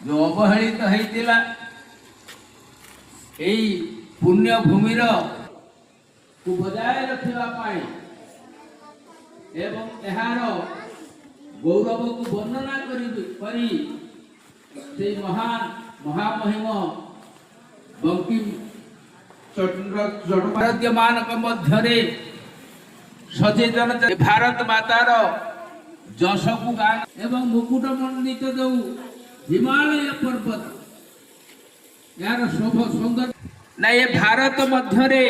जो अवहेलित होइतिला एई पुण्य भूमिर को बजाय रखिबा पाई एवं एहार गौरव को वर्णना करी से महान महामहिम बंकिम चट्टोपाध्याय मानक मध्यरे सचेतन भारत मातार जश को गान एवं मुकुट मंडित जो हिमालय पर्वत यार शोभ सुंदर ना ये भारत मध्यरे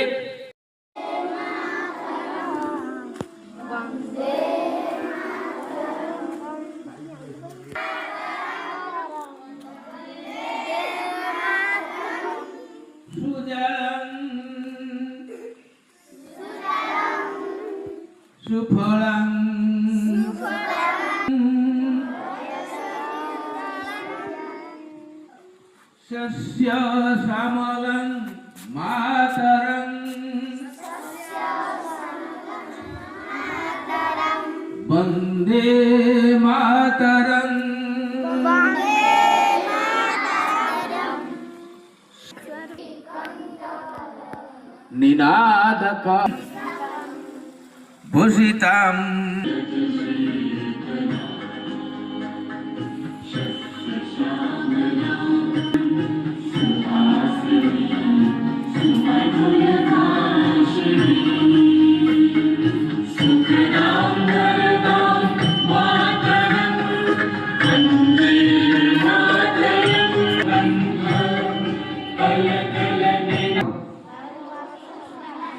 सुफलम शस्य श्यामलं मातरं वन्दे मातरं निनादक भूषितं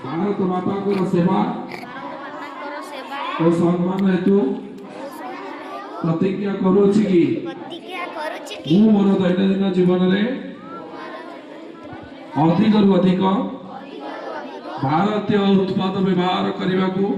भारत माता को सेवा और सम्मान हेतु प्रतिज्ञा करूछि कि मु मोर दैनंदिन जीवन में अधिक रु अधिक भारतीय उत्पाद व्यवहार करने को